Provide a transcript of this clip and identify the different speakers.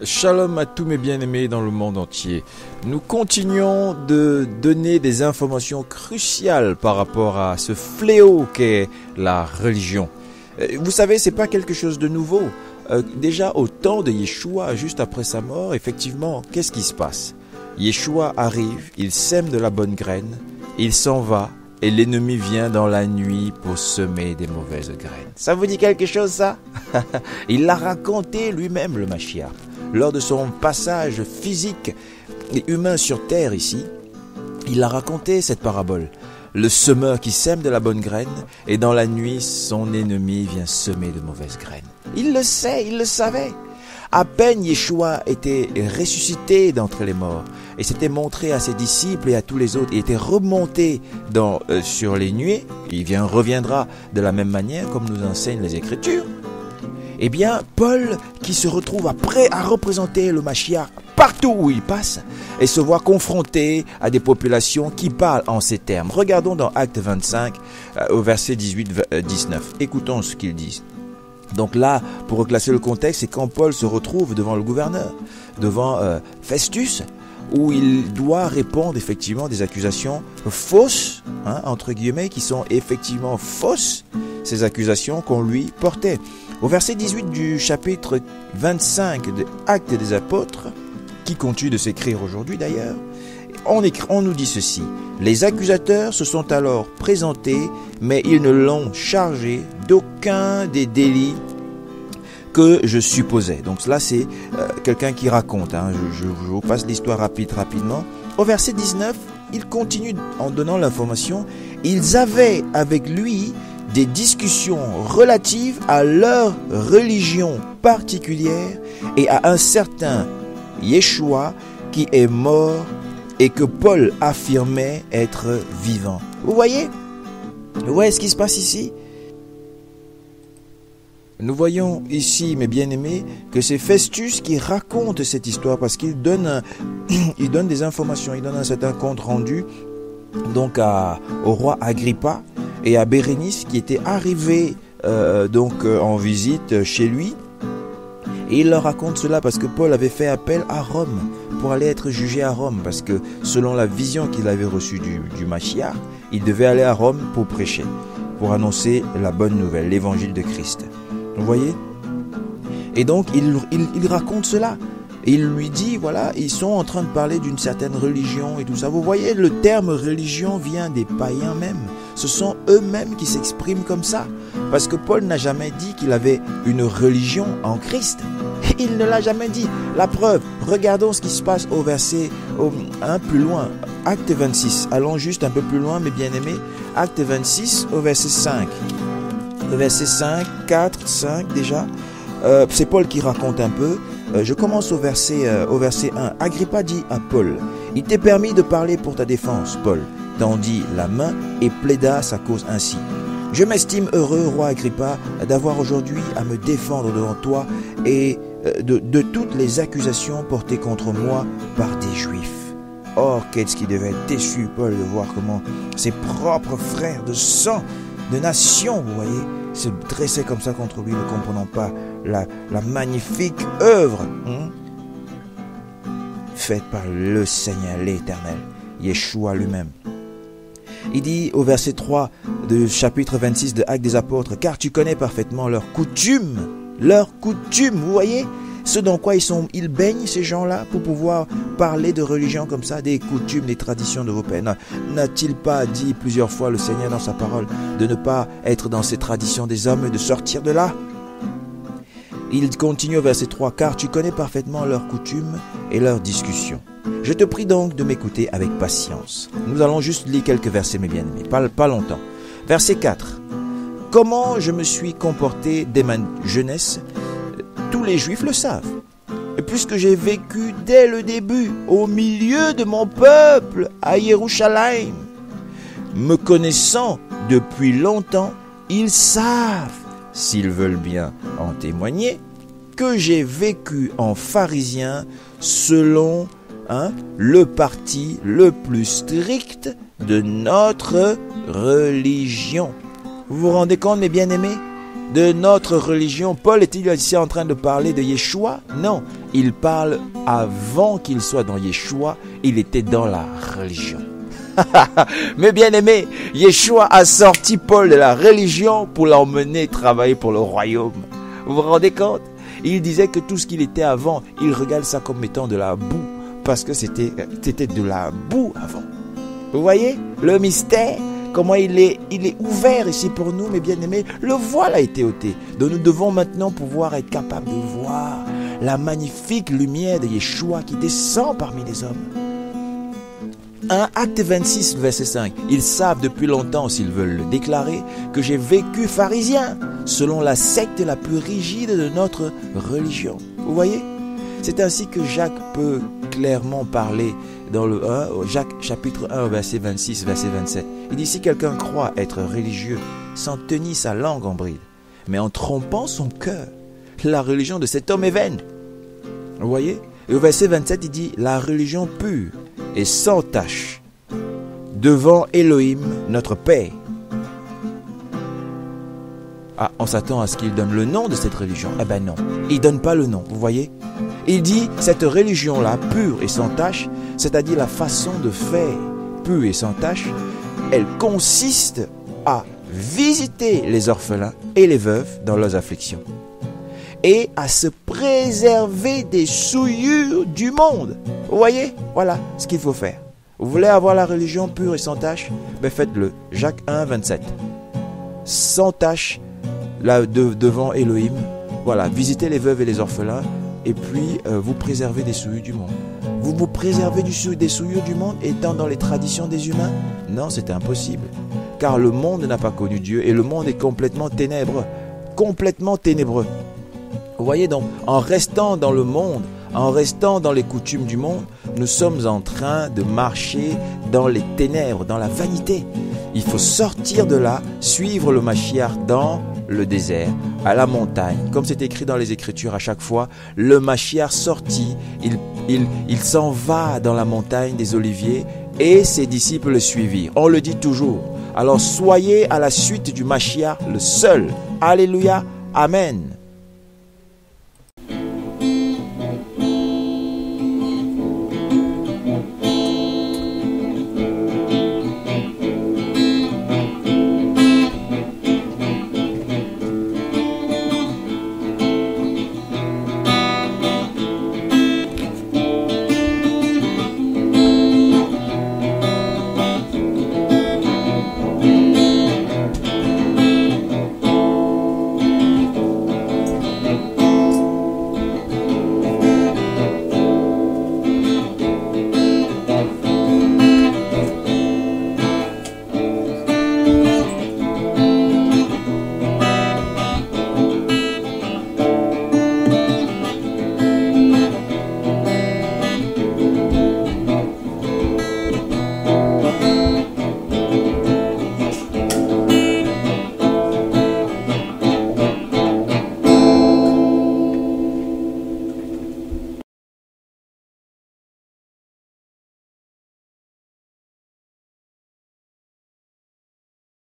Speaker 1: Shalom à tous mes bien-aimés dans le monde entier. Nous continuons de donner des informations cruciales par rapport à ce fléau qu'est la religion. Vous savez, c'est pas quelque chose de nouveau. Déjà au temps de Yeshua, juste après sa mort, effectivement, qu'est-ce qui se passe? Yeshua arrive, il sème de la bonne graine, il s'en va, et l'ennemi vient dans la nuit pour semer des mauvaises graines. Ça vous dit quelque chose, ça? Il l'a raconté lui-même, le Mashiach. Lors de son passage physique et humain sur terre ici, il a raconté cette parabole. Le semeur qui sème de la bonne graine et dans la nuit, son ennemi vient semer de mauvaises graines. Il le sait, il le savait. À peine Yeshua était ressuscité d'entre les morts et s'était montré à ses disciples et à tous les autres. Il était remonté sur les nuées. Il reviendra de la même manière comme nous enseignent les Écritures. Eh bien, Paul, qui se retrouve après à représenter le Mashiach partout où il passe, et se voit confronté à des populations qui parlent en ces termes. Regardons dans Acte 25, au verset 18-19. Écoutons ce qu'ils disent. Donc là, pour reclasser le contexte, c'est quand Paul se retrouve devant le gouverneur, devant Festus, où il doit répondre effectivement des accusations fausses, entre guillemets, qui sont effectivement fausses, ces accusations qu'on lui portait. Au verset 18 du chapitre 25 de Actes des Apôtres, qui continue de s'écrire aujourd'hui d'ailleurs, on nous dit ceci. Les accusateurs se sont alors présentés, mais ils ne l'ont chargé d'aucun des délits que je supposais. Donc là, c'est quelqu'un qui raconte. Je vous passe l'histoire rapidement. Au verset 19, il continue en donnant l'information. Ils avaient avec lui des discussions relatives à leur religion particulière et à un certain Yeshua qui est mort et que Paul affirmait être vivant. Vous voyez ce qui se passe ici? Nous voyons ici, mes bien-aimés, que c'est Festus qui raconte cette histoire parce qu'il donne des informations, il donne un certain compte rendu donc au roi Agrippa et à Bérénice qui était arrivé en visite chez lui. Et il leur raconte cela parce que Paul avait fait appel à Rome pour aller être jugé à Rome, parce que selon la vision qu'il avait reçue du Mashiach, il devait aller à Rome pour prêcher, pour annoncer la bonne nouvelle, l'évangile de Christ. Vous voyez? Et donc il raconte cela. Et il lui dit, voilà, ils sont en train de parler d'une certaine religion et tout ça. Vous voyez, le terme religion vient des païens même. Ce sont eux-mêmes qui s'expriment comme ça. Parce que Paul n'a jamais dit qu'il avait une religion en Christ. Il ne l'a jamais dit. La preuve, regardons ce qui se passe au verset plus loin. Acte 26. Allons juste un peu plus loin, mes bien-aimés. Acte 26 au verset 5. Le verset 5, 4, 5 déjà. C'est Paul qui raconte un peu. Je commence au verset 1. Agrippa dit à Paul, « Il t'est permis de parler pour ta défense, Paul. » Tendit la main et plaida sa cause ainsi. « Je m'estime heureux, roi Agrippa, d'avoir aujourd'hui à me défendre devant toi et de toutes les accusations portées contre moi par des Juifs. » Or, qu'est-ce qui devait être déçu, Paul, de voir comment ses propres frères de sang, de nation, vous voyez, se dressaient comme ça contre lui, ne comprenant pas la magnifique œuvre faite par le Seigneur, l'Éternel, Yeshua lui-même. Il dit au verset 3 du chapitre 26 de Actes des Apôtres, « Car tu connais parfaitement leurs coutumes, vous voyez, ce dans quoi ils baignent, ces gens-là, pour pouvoir parler de religion comme ça, des coutumes, des traditions de vos pères. N'a-t-il pas dit plusieurs fois le Seigneur dans sa parole de ne pas être dans ces traditions des hommes et de sortir de là? Il continue au verset 3, « Car tu connais parfaitement leurs coutumes et leurs discussions. Je te prie donc de m'écouter avec patience. » Nous allons juste lire quelques versets, mes bien-aimés, pas longtemps. Verset 4. « Comment je me suis comporté dès ma jeunesse, tous les Juifs le savent. Et puisque j'ai vécu dès le début au milieu de mon peuple à Yerushalayim, me connaissant depuis longtemps, ils savent, s'ils veulent bien en témoigner, que j'ai vécu en pharisien selon le parti le plus strict de notre religion. Vous vous rendez compte, mes bien-aimés? de notre religion. Paul est-il ici en train de parler de Yeshua? Non, il parle avant qu'il soit dans Yeshua, il était dans la religion. Mais bien aimé, Yeshua a sorti Paul de la religion pour l'emmener travailler pour le royaume. Vous vous rendez compte? Il disait que tout ce qu'il était avant, il regarde ça comme étant de la boue, parce que c'était de la boue avant. Vous voyez le mystère? Comment il est ouvert ici pour nous, mes bien-aimés. Le voile a été ôté. Donc nous devons maintenant pouvoir être capables de voir la magnifique lumière de Yeshua qui descend parmi les hommes. Un Acte 26, verset 5. Ils savent depuis longtemps, s'ils veulent le déclarer, que j'ai vécu pharisien, selon la secte la plus rigide de notre religion. Vous voyez? C'est ainsi que Jacques peut clairement parler dans le Jacques chapitre 1, verset 26, verset 27. Il dit, si quelqu'un croit être religieux, sans tenir sa langue en bride, mais en trompant son cœur, la religion de cet homme est vaine. Vous voyez? Et au verset 27, il dit, la religion pure et sans tache, devant Elohim, notre Père. Ah, on s'attend à ce qu'il donne le nom de cette religion. Eh ben non, il ne donne pas le nom, vous voyez? Il dit, cette religion-là, pure et sans tache, c'est-à-dire la façon de faire pure et sans tache, elle consiste à visiter les orphelins et les veuves dans leurs afflictions et à se préserver des souillures du monde. Vous voyez? Voilà ce qu'il faut faire. Vous voulez avoir la religion pure et sans tache? Ben faites-le. Jacques 1, 27. Sans tache, là, devant Elohim. Voilà, visitez les veuves et les orphelins et puis vous préservez des souillures du monde. Vous vous préservez des souillures du monde étant dans les traditions des humains? Non, c'est impossible. Car le monde n'a pas connu Dieu et le monde est complètement ténébreux. Complètement ténébreux. Vous voyez donc, en restant dans le monde, en restant dans les coutumes du monde, nous sommes en train de marcher dans les ténèbres, dans la vanité. Il faut sortir de là, suivre le Mashiach dans le désert, à la montagne. Comme c'est écrit dans les Écritures à chaque fois, le Mashiach sortit, il s'en va dans la montagne des Oliviers et ses disciples le suivirent. On le dit toujours. Alors soyez à la suite du Mashiach, le seul. Alléluia. Amen.